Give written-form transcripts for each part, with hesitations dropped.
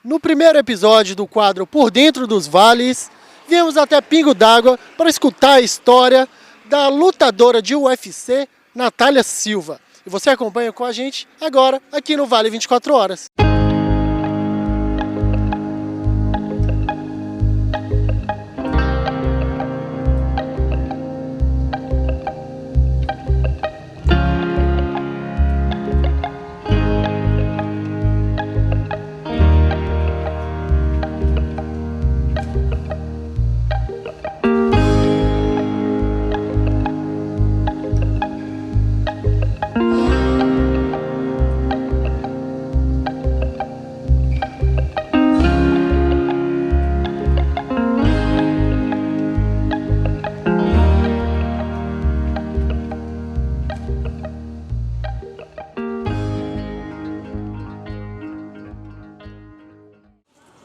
No primeiro episódio do quadro Por Dentro dos Vales, viemos até Pingo d'Água para escutar a história da lutadora de UFC, Natália Silva. E você acompanha com a gente agora aqui no Vale 24 Horas.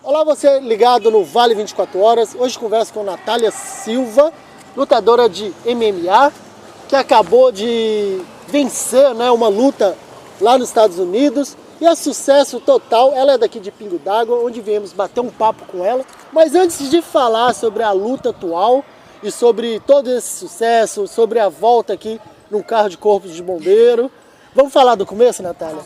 Olá, você ligado no Vale 24 Horas. Hoje converso com Natália Silva, lutadora de MMA, que acabou de vencer, uma luta lá nos Estados Unidos. E é sucesso total. Ela é daqui de Pingo d'Água, onde viemos bater um papo com ela. Mas antes de falar sobre a luta atual e sobre todo esse sucesso, sobre a volta aqui no carro de corpo de bombeiro, vamos falar do começo, Natália?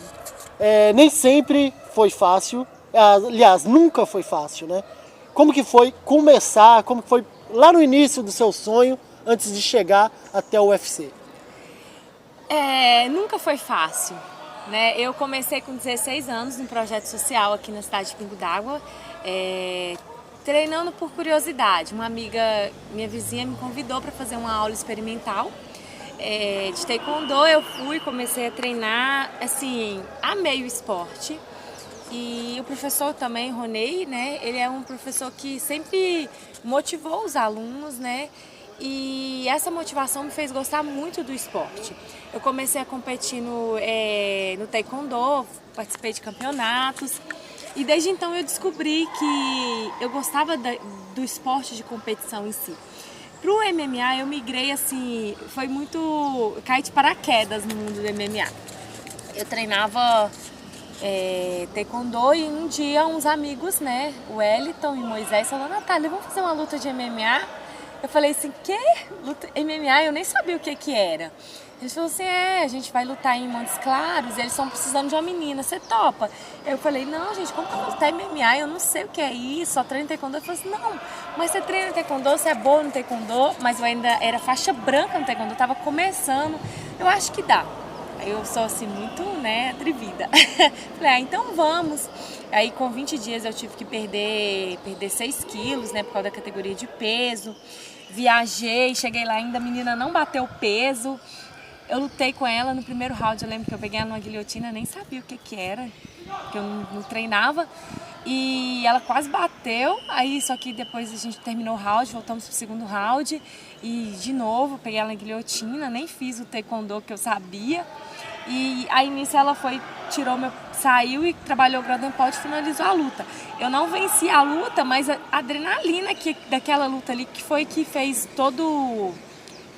Nem sempre foi fácil. Aliás, nunca foi fácil, né? Como que foi começar, como que foi lá no início do seu sonho, antes de chegar até o UFC? Nunca foi fácil, né? Eu comecei com 16 anos num projeto social aqui na cidade de Pingo d'Água, treinando por curiosidade. Uma amiga, minha vizinha, me convidou para fazer uma aula experimental de taekwondo. Eu fui, comecei a treinar, assim, amei o esporte. E o professor também, Ronei, né? Ele é um professor que sempre motivou os alunos, né? E essa motivação me fez gostar muito do esporte. Eu comecei a competir no taekwondo, participei de campeonatos. E desde então eu descobri que eu gostava do esporte de competição em si. Pro MMA eu migrei assim, foi muito... caí de paraquedas no mundo do MMA. Eu treinava... taekwondo, e um dia uns amigos, né, o Wellington e o Moisés, falaram: Natália, vamos fazer uma luta de MMA? Eu falei assim: que? Luta MMA? Eu nem sabia o que era. Eles falaram assim: a gente vai lutar em Montes Claros, eles estão precisando de uma menina, você topa? Eu falei: não, gente, como que eu vou lutar MMA? Eu não sei o que é isso, só treino taekwondo. Eu falei assim: não, mas você treina taekwondo, você é boa no taekwondo, mas eu ainda era faixa branca no taekwondo, eu tava começando, eu acho que dá. Eu sou assim muito, atrevida. Falei, então vamos. Aí com 20 dias eu tive que perder 6 quilos, por causa da categoria de peso. Viajei, cheguei lá ainda, a menina não bateu peso. Eu lutei com ela no primeiro round, eu lembro que eu peguei ela numa guilhotina, nem sabia o que era, porque eu não treinava. E ela quase bateu, aí só que depois a gente terminou o round, voltamos pro segundo round. E de novo, peguei ela na guilhotina, nem fiz o taekwondo que eu sabia. E aí nisso ela saiu e trabalhou o Grand Pound e finalizou a luta. Eu não venci a luta, mas a adrenalina daquela luta ali que foi que fez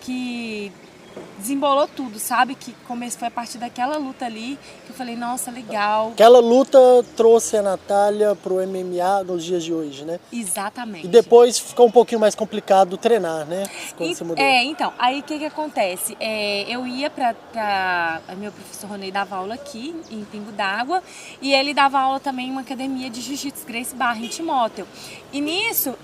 que desembolou tudo, sabe? Que foi a partir daquela luta ali que eu falei, nossa, legal. Aquela luta trouxe a Natália pro MMA nos dias de hoje, né? Exatamente. E depois ficou um pouquinho mais complicado treinar, né? Quando você mudou. Então, aí o que acontece? Eu ia meu professor Ronei dava aula aqui em Pingo d'Água, e ele dava aula também em uma academia de jiu-jitsu, Gracie Barra, em Timóteo. E nisso,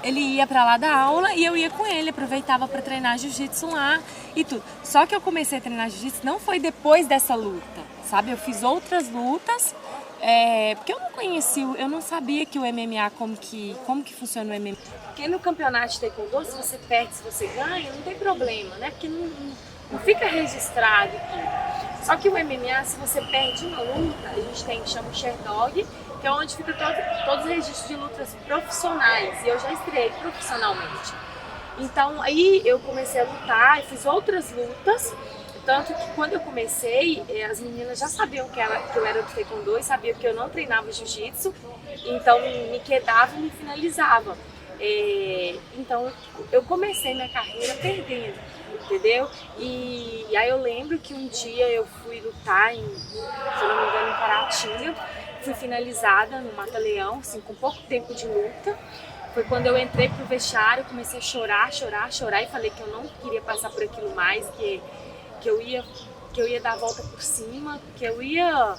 ele ia pra lá dar aula e eu ia com ele, aproveitava pra treinar jiu-jitsu lá e tudo. Só que eu comecei a treinar jiu-jitsu não foi depois dessa luta, sabe? Eu fiz outras lutas, porque eu não sabia que o MMA, como que funciona o MMA. Porque no campeonato de taekwondo, se você perde, se você ganha, não tem problema, né? Porque não fica registrado tudo. Só que o MMA, se você perde uma luta, a gente chama o Sherdog, que é onde fica todos os registros de lutas profissionais. E eu já estreiei profissionalmente. Então aí eu comecei a lutar e fiz outras lutas. Tanto que quando eu comecei, as meninas já sabiam que eu era do taekwondo e sabiam que eu não treinava jiu-jitsu. Então me quedavam e me finalizavam. Então eu comecei minha carreira perdendo, entendeu? E aí eu lembro que um dia eu fui lutar se eu não me engano, em Caratinga. fui finalizada no Mata-Leão, assim, com pouco tempo de luta. Foi quando eu entrei pro vestiário, comecei a chorar e falei que eu não queria passar por aquilo mais, que eu ia dar a volta por cima, que eu ia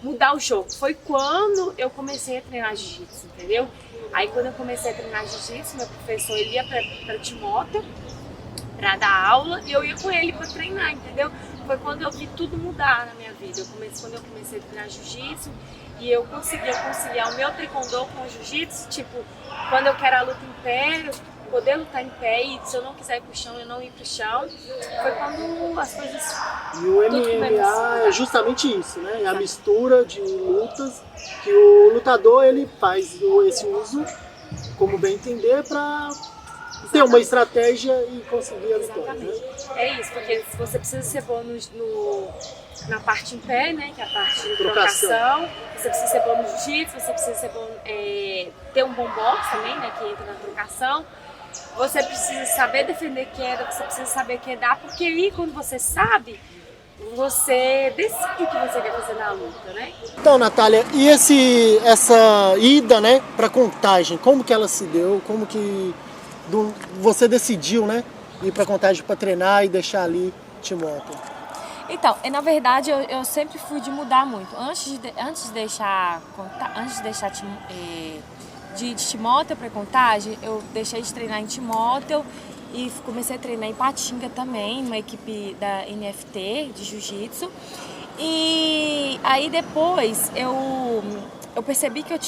mudar o jogo. Foi quando eu comecei a treinar jiu-jitsu, entendeu? Aí quando eu comecei a treinar jiu-jitsu, meu professor ele ia pra Timóteo pra dar aula e eu ia com ele pra treinar, entendeu? Foi quando eu vi tudo mudar na minha vida. Quando eu comecei a treinar jiu-jitsu e eu conseguia conciliar o meu taekwondo com o jiu-jitsu, tipo, quando eu quero a luta em pé, poder lutar em pé e se eu não quiser ir pro chão, eu não ir pro chão. Foi quando as coisas... E o MMA é justamente isso, né? É a mistura de lutas que o lutador ele faz esse uso, como bem entender, para ter uma estratégia e conseguir a vitória. Exatamente. Né? É isso, porque você precisa ser bom na parte em pé, né? Que é a parte de trocação. Você precisa ser bom no jiu-jitsu, você precisa ser bom, ter um bom boxe também, né? Que entra na trocação. Você precisa saber defender queda, você precisa saber quedar, porque aí quando você sabe, você decide o que você quer fazer na luta, né? Então, Natália, e essa ida, né, para Contagem, como que ela se deu? Como que você decidiu, né, ir para Contagem para treinar e deixar ali Timóteo? Então, na verdade, eu sempre fui de mudar muito. Antes de deixar de Timóteo para Contagem, eu deixei de treinar em Timóteo e comecei a treinar em Patinga também, uma equipe da NFT de Jiu-Jitsu. E aí depois eu percebi que eu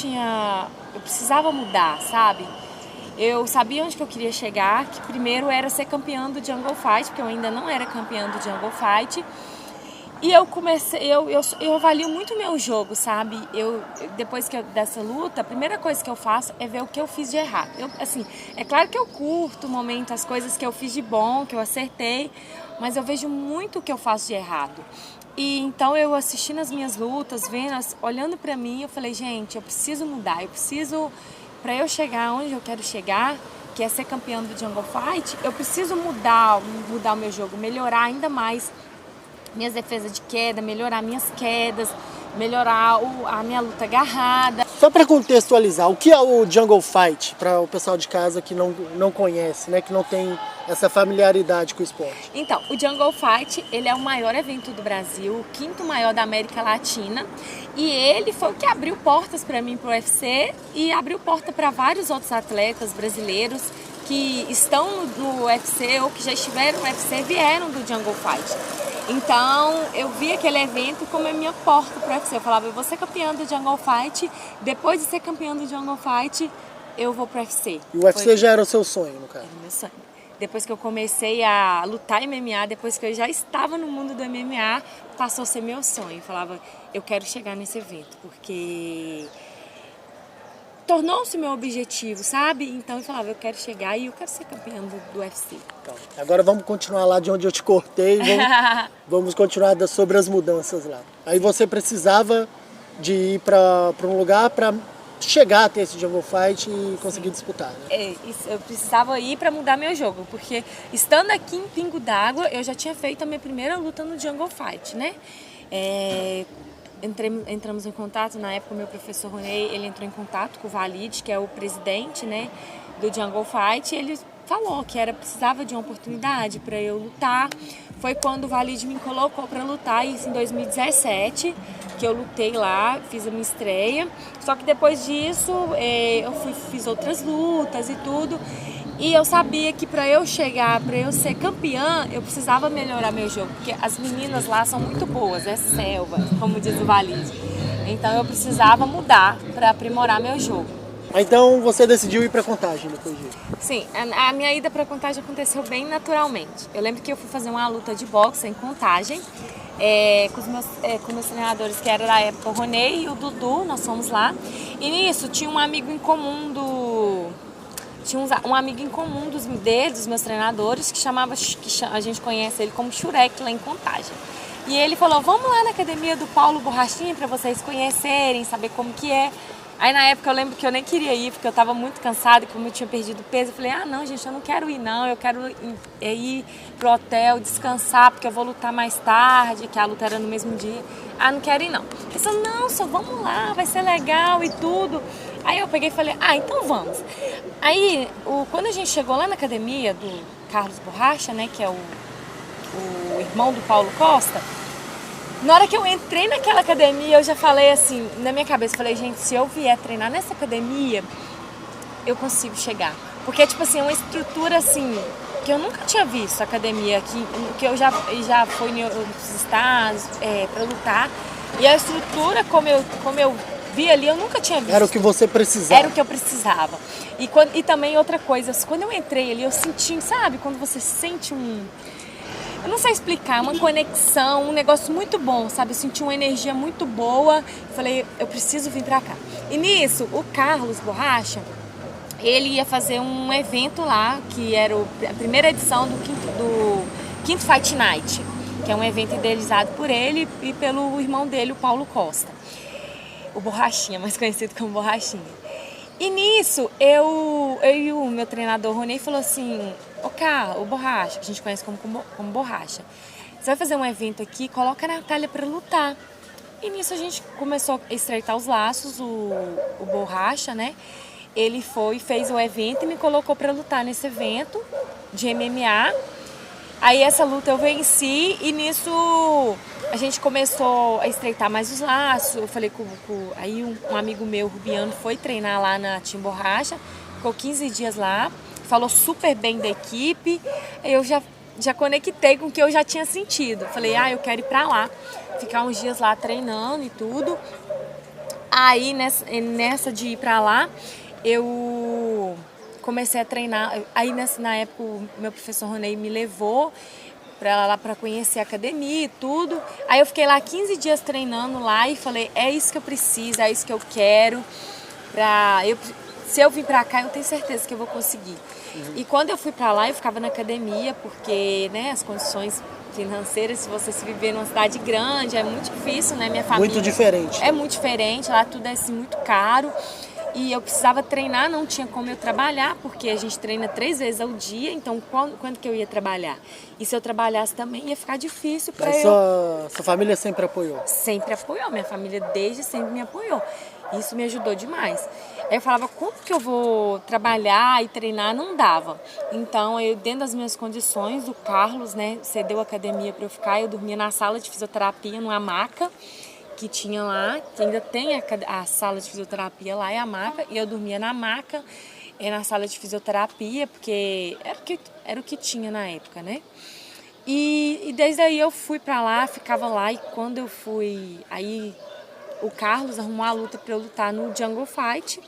precisava mudar, sabe? Eu sabia onde que eu queria chegar, que primeiro era ser campeã do Jungle Fight, porque eu ainda não era campeã do Jungle Fight. E eu avalio muito o meu jogo, sabe? Depois dessa luta, a primeira coisa que eu faço é ver o que eu fiz de errado. Assim, é claro que eu curto o momento, as coisas que eu fiz de bom, que eu acertei, mas eu vejo muito o que eu faço de errado. E então eu assistindo as minhas lutas, olhando pra mim, eu falei, gente, eu preciso mudar, pra eu chegar onde eu quero chegar, que é ser campeã do Jungle Fight, eu preciso mudar o meu jogo, melhorar ainda mais minhas defesas de queda, melhorar minhas quedas, melhorar a minha luta agarrada. Só para contextualizar, o que é o Jungle Fight, para o pessoal de casa que não conhece, né, que não tem essa familiaridade com o esporte? Então, o Jungle Fight, ele é o maior evento do Brasil, o quinto maior da América Latina, e ele foi o que abriu portas para mim pro UFC e abriu porta para vários outros atletas brasileiros que estão no UFC ou que já estiveram no UFC vieram do Jungle Fight. Então, eu vi aquele evento como a minha porta para o UFC. Eu falava, eu vou ser campeã do Jungle Fight, depois de ser campeã do Jungle Fight, eu vou pro UFC. E o UFC já era o seu sonho, no caso? Era o meu sonho. Depois que eu comecei a lutar MMA, depois que eu já estava no mundo do MMA, passou a ser meu sonho. Eu falava, eu quero chegar nesse evento, porque tornou-se meu objetivo, sabe? Então eu falava, eu quero chegar e eu quero ser campeã do UFC. Então, agora vamos continuar lá de onde eu te cortei, vamos continuar sobre as mudanças lá. Aí você precisava de ir para um lugar para chegar até esse Jungle Fight e conseguir disputar, né? Eu precisava ir para mudar meu jogo, porque estando aqui em Pingo d'Água, eu já tinha feito a minha primeira luta no Jungle Fight, né? Entramos em contato, na época o meu professor Ronei, ele entrou em contato com o Valide, que é o presidente, né, do Jungle Fight, e ele falou que precisava de uma oportunidade para eu lutar. Foi quando o Valide me colocou para lutar, isso em 2017, que eu lutei lá, fiz a minha estreia. Só que depois disso eu fiz outras lutas e tudo. E eu sabia que para eu ser campeã, eu precisava melhorar meu jogo, porque as meninas lá são muito boas, é selva, como diz o Valide. Então eu precisava mudar para aprimorar meu jogo. Então você decidiu ir para Contagem depois disso? Sim, a minha ida para Contagem aconteceu bem naturalmente. Eu lembro que eu fui fazer uma luta de boxe em Contagem, com os meus treinadores, que era da época o Ronei e o Dudu, nós fomos lá. E nisso tinha um amigo em comum dos meus treinadores, que a gente conhece ele como Shurek lá em Contagem. E ele falou, vamos lá na academia do Paulo Borrachinha para vocês conhecerem, saber como que é. Aí na época eu lembro que eu nem queria ir, porque eu estava muito cansada, como eu tinha perdido peso. Eu falei, não, gente, eu não quero ir não, eu quero ir pro hotel, descansar, porque eu vou lutar mais tarde, que a luta era no mesmo dia. Ah, não quero ir não. Ele falou, não, só vamos lá, vai ser legal e tudo. Aí eu peguei e falei, então vamos. Aí, quando a gente chegou lá na academia do Carlos Borracha, né, que é o irmão do Paulo Costa, na hora que eu entrei naquela academia, eu já falei assim, na minha cabeça, falei, gente, se eu vier treinar nessa academia, eu consigo chegar. Porque, tipo assim, é uma estrutura, assim, que eu nunca tinha visto, academia, que eu já fui em outros estados pra lutar. E a estrutura, como eu vi ali, eu nunca tinha visto. Era o que você precisava. Era o que eu precisava. E também outra coisa, quando eu entrei ali, eu senti, sabe, quando você sente eu não sei explicar, uma conexão, um negócio muito bom, sabe? Eu senti uma energia muito boa. Falei, eu preciso vir pra cá. E nisso, o Carlos Borracha, ele ia fazer um evento lá, que era a primeira edição do Quinto Fight Night, que é um evento idealizado por ele e pelo irmão dele, o Paulo Costa. O Borrachinha, mais conhecido como Borrachinha. E nisso, eu e o meu treinador Ronei falou assim, o Borracha, que a gente conhece como Borracha, você vai fazer um evento aqui, coloca a Natália pra lutar. E nisso a gente começou a estreitar os laços, o Borracha, né? Ele fez o evento e me colocou pra lutar nesse evento de MMA. Aí essa luta eu venci e nisso a gente começou a estreitar mais os laços. Eu falei aí um amigo meu, Rubiano, foi treinar lá na Team Borracha, ficou 15 dias lá, falou super bem da equipe. Aí eu já conectei com o que eu já tinha sentido. Falei, eu quero ir pra lá, ficar uns dias lá treinando e tudo. Aí nessa de ir pra lá, eu comecei a treinar. Aí na época o meu professor Ronei me levou pra lá pra conhecer a academia e tudo. Aí eu fiquei lá 15 dias treinando lá e falei, é isso que eu preciso, é isso que eu quero. Se eu vir pra cá, eu tenho certeza que eu vou conseguir. E quando eu fui pra lá, eu ficava na academia, porque, né, as condições financeiras, se você se viver numa cidade grande, é muito difícil, né? Minha família muito diferente. É muito diferente, lá tudo é assim, muito caro. E eu precisava treinar, não tinha como eu trabalhar, porque a gente treina 3 vezes ao dia, então quando que eu ia trabalhar? E se eu trabalhasse também ia ficar difícil para eu... Sua família sempre apoiou? Sempre apoiou, minha família desde sempre me apoiou. Isso me ajudou demais. Aí eu falava, como que eu vou trabalhar e treinar? Não dava. Então, dentro das minhas condições, o Carlos, né, cedeu a academia para eu ficar, eu dormia na sala de fisioterapia, numa maca que tinha lá, que ainda tem a sala de fisioterapia lá, é a maca, e eu dormia na maca, na sala de fisioterapia, porque era o que tinha na época, né? E desde aí eu fui pra lá, ficava lá, e quando eu fui, aí o Carlos arrumou a luta pra eu lutar no Jungle Fight,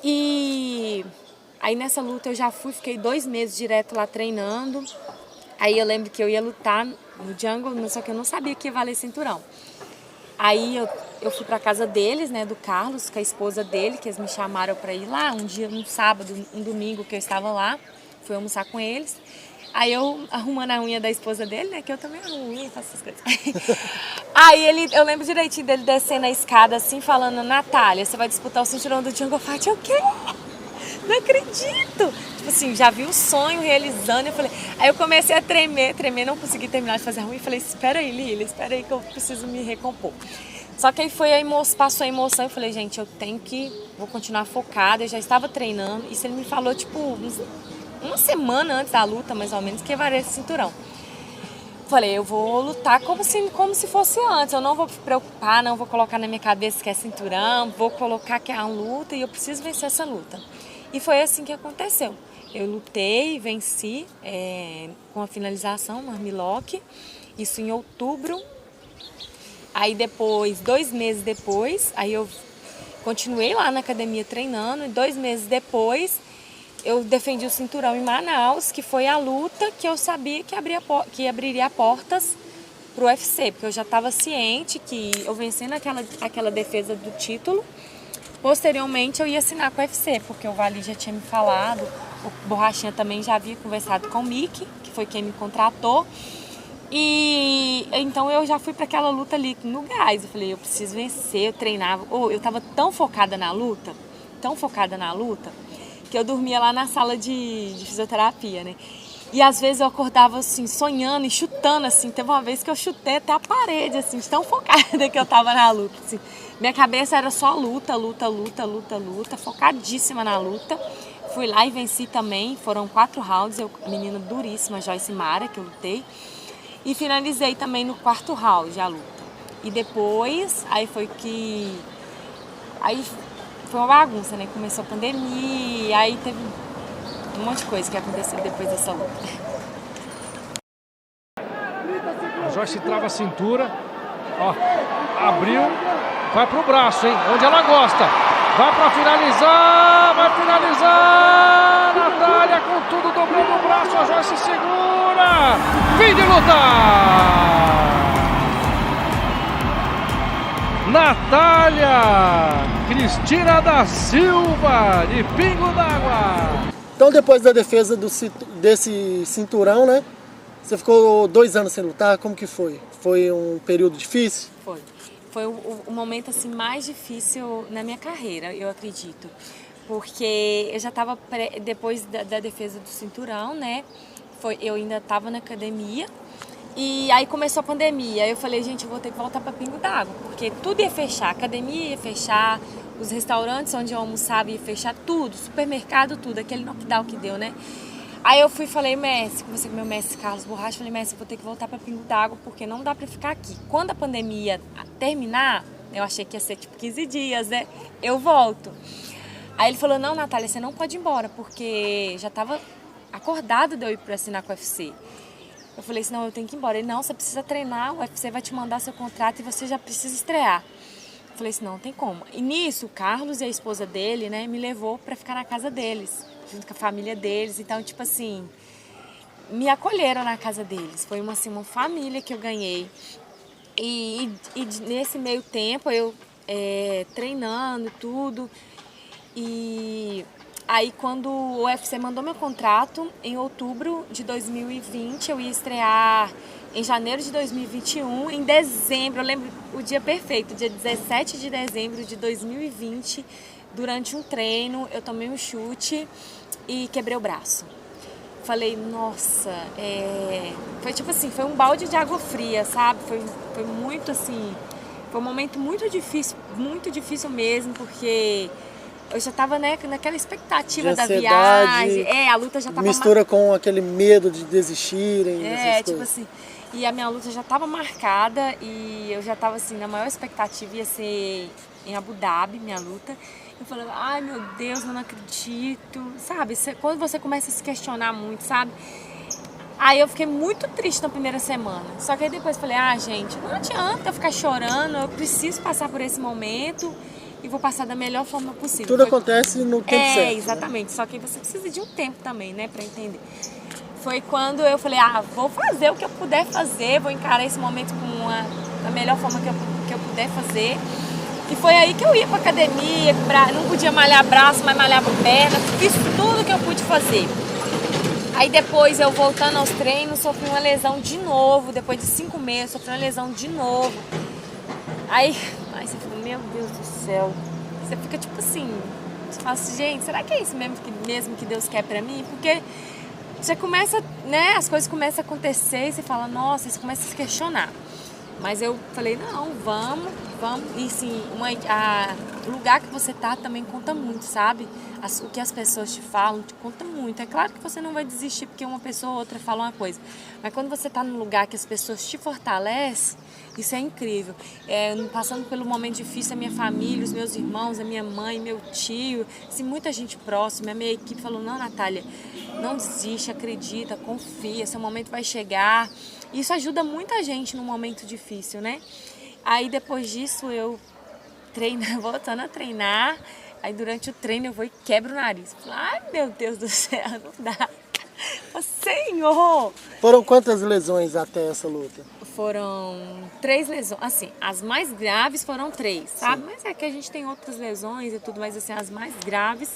e aí nessa luta eu já fiquei 2 meses direto lá treinando, aí eu lembro que eu ia lutar no Jungle, só que eu não sabia que ia valer cinturão. Aí eu fui pra casa deles, né, do Carlos, com a esposa dele, que eles me chamaram pra ir lá, um dia, um sábado, um domingo que eu estava lá, fui almoçar com eles. Aí eu arrumando a unha da esposa dele, né, que eu também arrumo unha e faço essas coisas. Aí eu lembro direitinho dele descendo a escada assim, falando, Natália, você vai disputar o cinturão do Jungle Fight? Eu, o quê? Não acredito! Tipo assim, já vi o sonho realizando, aí eu comecei a tremer, não consegui terminar de fazer a unha, e falei, espera aí, Lili, espera aí que eu preciso me recompor. Só que aí passou a emoção, eu falei, gente, vou continuar focada, eu já estava treinando, isso ele me falou, tipo, uma semana antes da luta, mais ou menos, que ia valer esse cinturão. Falei, eu vou lutar como se fosse antes, eu não vou me preocupar, não vou colocar na minha cabeça que é cinturão, vou colocar que é uma luta e eu preciso vencer essa luta. E foi assim que aconteceu. Eu lutei, venci com a finalização no armlock, isso em outubro. Aí depois, 2 meses depois, aí eu continuei lá na academia treinando, e 2 meses depois eu defendi o cinturão em Manaus, que foi a luta que eu sabia que abriria portas pro UFC, porque eu já estava ciente que eu vencendo aquela defesa do título, posteriormente eu ia assinar com o UFC, porque o Vali já tinha me falado, o Borrachinha também já havia conversado com o Mickey, que foi quem me contratou. E então eu já fui para aquela luta ali no gás. Eu falei, eu preciso vencer, eu treinava. Eu tava tão focada na luta, que eu dormia lá na sala de fisioterapia, né? E às vezes eu acordava assim, sonhando e chutando, assim. Teve uma vez que eu chutei até a parede, assim, de tão focada que eu tava na luta, assim. Minha cabeça era só luta, focadíssima na luta. Fui lá e venci também, foram 4 rounds, menina duríssima, Joyce Mara, que eu lutei. E finalizei também no 4º round a luta. E depois, aí foi uma bagunça, né? Começou a pandemia, aí teve um monte de coisa que aconteceu depois dessa luta. A Joyce trava a cintura, ó, abriu, vai pro braço, hein? Onde ela gosta. Vai vai finalizar! Natália com tudo, dobrando o braço, a Joyce segura! Fim de luta! Natália Cristina da Silva, de Pingo d'Água. Então, depois da defesa desse cinturão, né? Você ficou 2 anos sem lutar, como que foi? Foi um período difícil? Foi o momento assim, mais difícil na minha carreira, eu acredito. Porque eu já estava, depois da defesa do cinturão, né? Eu ainda estava na academia. E aí começou a pandemia. Aí eu falei, gente, eu vou ter que voltar para Pingo d'Água. Porque tudo ia fechar, a academia ia fechar, os restaurantes onde eu almoçava ia fechar, tudo, supermercado, tudo. Aquele knockdown que deu, né? Aí eu falei, mestre, conversei com meu mestre Carlos Borracha, falei, mestre, eu vou ter que voltar para Pingo d'Água porque não dá para ficar aqui. Quando a pandemia terminar, eu achei que ia ser tipo 15 dias, né? Eu volto. Aí ele falou, não, Natália, você não pode ir embora, porque já estava acordado de eu ir para assinar com o UFC. Eu falei assim, não, eu tenho que ir embora. Ele, não, você precisa treinar, o UFC vai te mandar seu contrato e você já precisa estrear. Eu falei assim, não tem como. E nisso, o Carlos e a esposa dele, né, me levou para ficar na casa deles, junto com a família deles. Então, tipo assim, me acolheram na casa deles. Foi uma família que eu ganhei. E nesse meio tempo, eu treinando tudo. E aí, quando o UFC mandou meu contrato, em outubro de 2020, eu ia estrear em janeiro de 2021. Em dezembro, eu lembro o dia perfeito, dia 17 de dezembro de 2020, durante um treino, eu tomei um chute e quebrei o braço. Falei, nossa, foi tipo assim, foi um balde de água fria, sabe? Foi muito assim, foi um momento muito difícil mesmo, porque eu já tava, né, naquela expectativa da viagem. A luta já tava... Mistura com aquele medo de desistirem, tipo assim, e a minha luta já tava marcada e eu já tava assim, na maior expectativa ia ser em Abu Dhabi, minha luta. Eu falei, ai meu Deus, eu não acredito, sabe? Quando você começa a se questionar muito, sabe? Aí eu fiquei muito triste na primeira semana. Só que aí depois eu falei, gente, não adianta eu ficar chorando, eu preciso passar por esse momento e vou passar da melhor forma possível. Tudo acontece no tempo certo. Exatamente, né? Só que você precisa de um tempo também, né, pra entender. Foi quando eu falei, vou fazer o que eu puder fazer, vou encarar esse momento da melhor forma que eu puder fazer. E foi aí que eu ia pra academia, não podia malhar braço, mas malhava perna, fiz tudo que eu pude fazer. Aí depois, eu voltando aos treinos, sofri uma lesão de novo, depois de 5 meses, sofri uma lesão de novo. Aí você fica, meu Deus do céu, você fica tipo assim, você fala assim, gente, será que é isso mesmo que Deus quer pra mim? Porque você começa, né, as coisas começam a acontecer e você fala, nossa, você começa a se questionar. Mas eu falei, não, vamos. E sim, o lugar que você tá também conta muito, sabe? O que as pessoas te falam te conta muito. É claro que você não vai desistir porque uma pessoa ou outra fala uma coisa. Mas quando você tá num lugar que as pessoas te fortalecem, isso é incrível. Passando pelo momento difícil, a minha família, os meus irmãos, a minha mãe, meu tio, assim, muita gente próxima, a minha equipe falou, não, Natália, não desiste, acredita, confia, seu momento vai chegar. Isso ajuda muita gente num momento difícil, né? Aí depois disso eu voltando a treinar, aí durante o treino eu vou e quebro o nariz. Ai, meu Deus do céu, não dá. Senhor! Foram quantas lesões até essa luta? Foram 3 lesões, assim, as mais graves foram 3, sabe? Sim. Mas é que a gente tem outras lesões e tudo, mas assim, as mais graves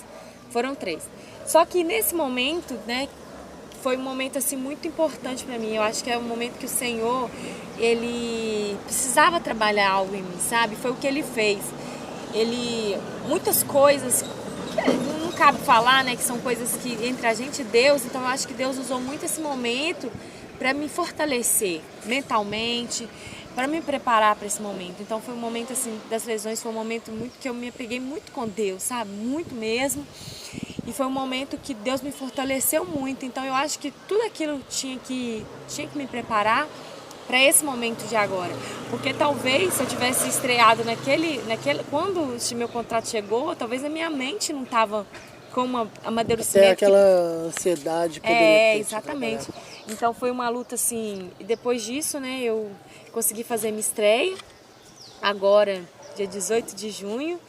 foram 3. Só que nesse momento, né, foi um momento assim muito importante para mim. Eu acho que é um momento que o Senhor, ele precisava trabalhar algo em mim, sabe? Foi o que ele fez. Muitas coisas que não cabe falar, né, que são coisas que entre a gente e Deus, então eu acho que Deus usou muito esse momento para me fortalecer mentalmente, para me preparar para esse momento. Então foi um momento assim das lesões, foi um momento muito que eu me apeguei muito com Deus, sabe? Muito mesmo. E foi um momento que Deus me fortaleceu muito. Então eu acho que tudo aquilo tinha que me preparar para esse momento de agora. Porque talvez se eu tivesse estreado quando o meu contrato chegou, talvez a minha mente não estava com uma amadurecimento. Até aquela ansiedade poderia ter exatamente. Então foi uma luta assim, e depois disso, né, eu consegui fazer minha estreia agora, dia 18 de junho.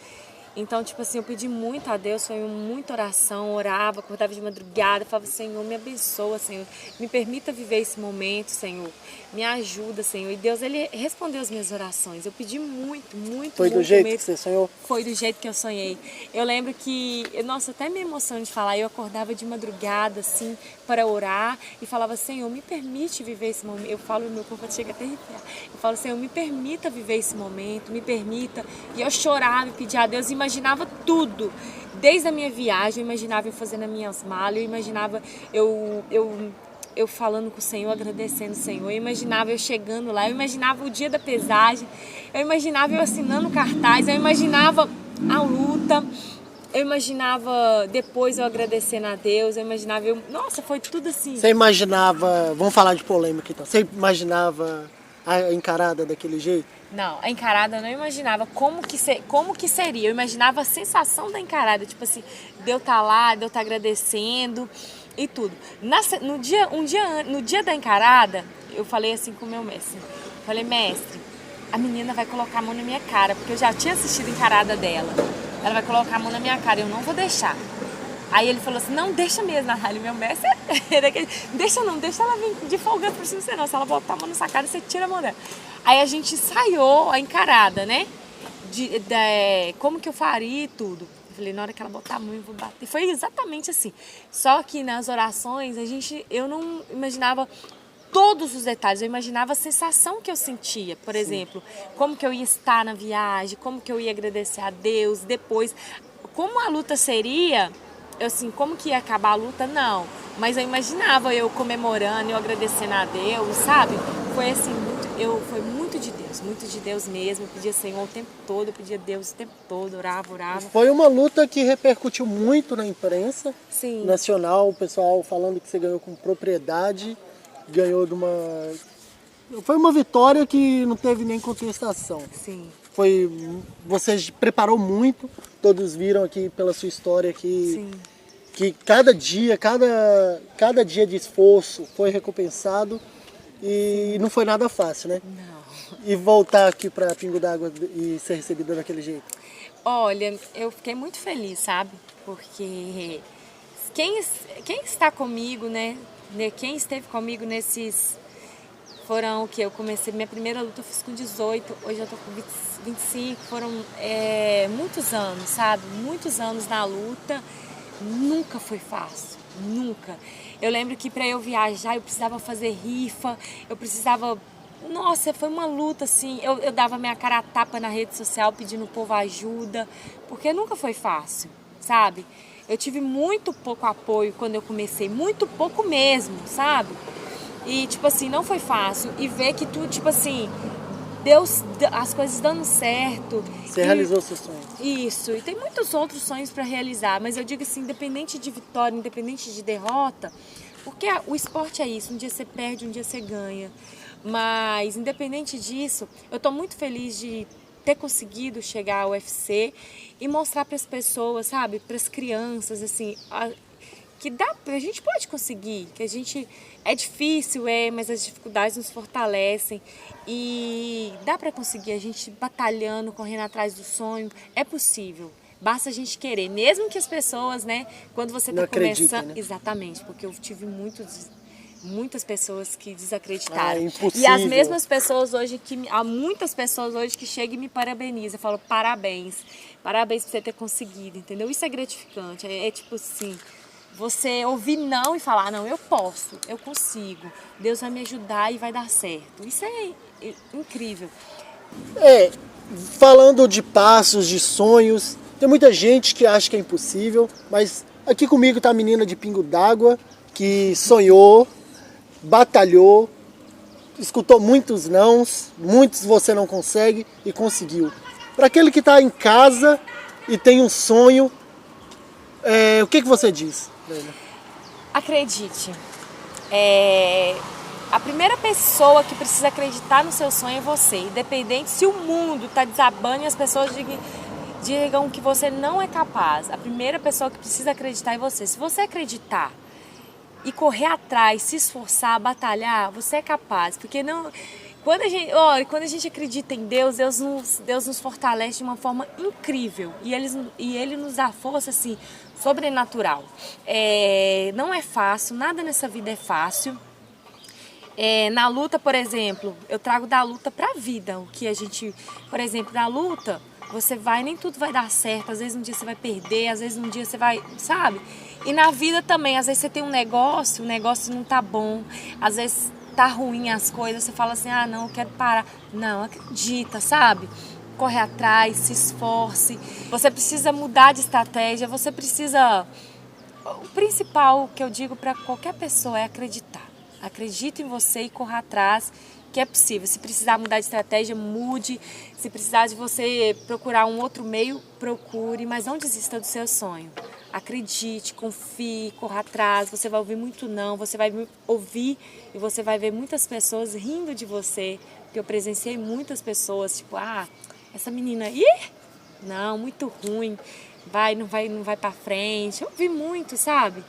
Então, tipo assim, eu pedi muito a Deus, foi muita oração, orava, acordava de madrugada, falava, Senhor, me abençoa, Senhor, me permita viver esse momento, Senhor, me ajuda, Senhor. E Deus, Ele respondeu as minhas orações, eu pedi muito, muito. Foi do jeito que você sonhou? Foi do jeito que eu sonhei. Eu lembro que, nossa, até me emociono de falar, eu acordava de madrugada, assim, para orar e falava, Senhor, me permite viver esse momento. Eu falo, meu corpo chega até a arrepiar. Eu falo, Senhor, me permita viver esse momento, me permita. E eu chorava e pedia a Deus, imaginava tudo. Desde a minha viagem, eu imaginava eu fazendo as minhas malas, eu imaginava eu falando com o Senhor, agradecendo o Senhor, eu imaginava eu chegando lá, eu imaginava o dia da pesagem, eu imaginava eu assinando cartaz, eu imaginava a luta, eu imaginava depois eu agradecendo a Deus, eu imaginava, nossa, foi tudo assim. Você imaginava, vamos falar de polêmica então, você imaginava a encarada daquele jeito? Não, a encarada eu não imaginava como que seria. Eu imaginava a sensação da encarada, tipo assim, de eu estar lá, de eu estar agradecendo e tudo. No dia da encarada, eu falei assim com o meu mestre. Falei, mestre, a menina vai colocar a mão na minha cara, porque eu já tinha assistido a encarada dela. Ela vai colocar a mão na minha cara, eu não vou deixar. Aí ele falou assim, não, deixa mesmo, Natália, meu mestre é daquele, deixa ela vir de folgando por cima, não, se ela botar a mão na sua cara, você tira a mão dela. Aí a gente ensaiou a encarada, né, como que eu faria e tudo. Eu falei, na hora que ela botar a mão eu vou bater. Foi exatamente assim, só que nas orações eu não imaginava todos os detalhes, eu imaginava a sensação que eu sentia, por exemplo, como que eu ia estar na viagem, como que eu ia agradecer a Deus, depois, como a luta seria... assim, como que ia acabar a luta, não. Mas eu imaginava eu comemorando, eu agradecendo a Deus, sabe? Foi assim, foi muito de Deus mesmo. Eu pedia Senhor o tempo todo, eu pedia Deus o tempo todo, orava. Foi uma luta que repercutiu muito na imprensa Sim. nacional, o pessoal falando que você ganhou com propriedade, ganhou de uma... Foi uma vitória que não teve nem contestação. Sim. Você preparou muito, todos viram aqui pela sua história Sim. que cada dia de esforço foi recompensado e não foi nada fácil, né? Não. E voltar aqui para Pingo d'Água e ser recebida daquele jeito. Olha, eu fiquei muito feliz, sabe? Porque quem está comigo, né? Quem esteve comigo nesses... Foram o que eu comecei, minha primeira luta eu fiz com 18, hoje eu tô com 25, foram muitos anos, sabe? Muitos anos na luta, nunca foi fácil, nunca. Eu lembro que para eu viajar eu precisava fazer rifa, nossa, foi uma luta assim, eu dava minha cara a tapa na rede social pedindo o povo ajuda, porque nunca foi fácil, sabe? Eu tive muito pouco apoio quando eu comecei, muito pouco mesmo, sabe? E, tipo assim, não foi fácil. E ver que tudo, tipo assim, Deus, as coisas dando certo. Você realizou seus sonhos. Isso. E tem muitos outros sonhos para realizar. Mas eu digo assim, independente de vitória, independente de derrota, porque o esporte é isso. Um dia você perde, um dia você ganha. Mas, independente disso, eu tô muito feliz de ter conseguido chegar ao UFC e mostrar para as pessoas, sabe? Para as crianças, assim... que a gente pode conseguir, que a gente... É difícil, mas as dificuldades nos fortalecem e dá para conseguir, a gente batalhando, correndo atrás do sonho, é possível. Basta a gente querer, mesmo que as pessoas, né, quando você está começando... Né? Exatamente, porque eu tive muitas pessoas que desacreditaram. Impossível. E as mesmas pessoas hoje, há muitas pessoas hoje que chegam e me parabenizam, falam parabéns por você ter conseguido, entendeu? Isso é gratificante, é tipo assim... Você ouvir não e falar, não, eu posso, eu consigo, Deus vai me ajudar e vai dar certo. Isso é incrível. Falando de passos, de sonhos, Tem muita gente que acha que é impossível, mas aqui comigo está a menina de Pingo d'Água, que sonhou, batalhou, escutou muitos nãos, muitos você não consegue e conseguiu. Para aquele que está em casa e tem um sonho, o que você diz, Leila? Acredite. A primeira pessoa que precisa acreditar no seu sonho é você. Independente se o mundo está desabando e as pessoas digam que você não é capaz. A primeira pessoa que precisa acreditar é você. Se você acreditar e correr atrás, se esforçar, batalhar, você é capaz. Porque não... Quando a gente acredita em Deus, Deus nos fortalece de uma forma incrível. E Ele nos dá força, assim, sobrenatural. Não é fácil, nada nessa vida é fácil. Na luta, por exemplo, eu trago da luta pra vida. O que a gente, por exemplo, na luta, nem tudo vai dar certo. Às vezes um dia você vai perder, às vezes um dia você vai, sabe? E na vida também, às vezes você tem um negócio, o negócio não tá bom. Às vezes tá ruim as coisas, você fala assim, não, eu quero parar. Não, acredita, sabe? Corre atrás, se esforce. Você precisa mudar de estratégia, você precisa... O principal que eu digo pra qualquer pessoa é acreditar. Acredite em você e corra atrás, que é possível. Se precisar mudar de estratégia, mude. Se precisar de você procurar um outro meio, procure. Mas não desista do seu sonho. Acredite, confie, corra atrás. Você vai ouvir muito não, você vai ouvir e você vai ver muitas pessoas rindo de você. Porque eu presenciei muitas pessoas, tipo, essa menina aí, não, muito ruim. Não vai pra frente. Eu ouvi muito, sabe?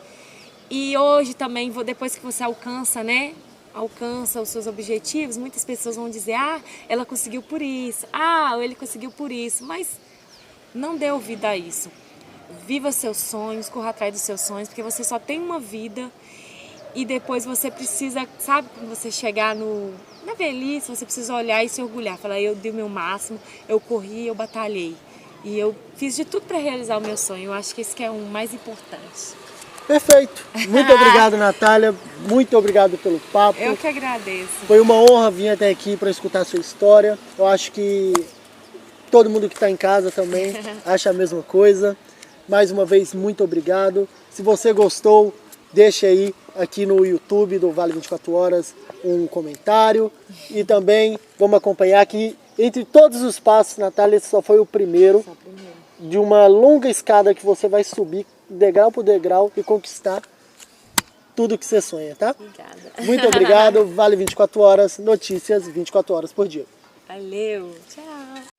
E hoje também, depois que você alcança, né? Alcança os seus objetivos, muitas pessoas vão dizer, ela conseguiu por isso, ele conseguiu por isso, mas não dê ouvido a isso. Viva seus sonhos, corra atrás dos seus sonhos, porque você só tem uma vida e depois você precisa, sabe, quando você chegar na velhice, você precisa olhar e se orgulhar, falar, eu dei o meu máximo, eu corri, eu batalhei e eu fiz de tudo para realizar o meu sonho. Eu acho que esse que é o mais importante. Perfeito. Muito obrigado, Natália. Muito obrigado pelo papo. Eu que agradeço. Foi uma honra vir até aqui para escutar a sua história. Eu acho que todo mundo que está em casa também acha a mesma coisa. Mais uma vez, muito obrigado. Se você gostou, deixe aí aqui no YouTube do Vale 24 Horas um comentário. E também vamos acompanhar que entre todos os passos, Natália, esse só foi o primeiro de uma longa escada que você vai subir degrau por degrau e conquistar tudo que você sonha, tá? Obrigada. Muito obrigado. Vale 24 Horas, notícias 24 horas por dia. Valeu. Tchau.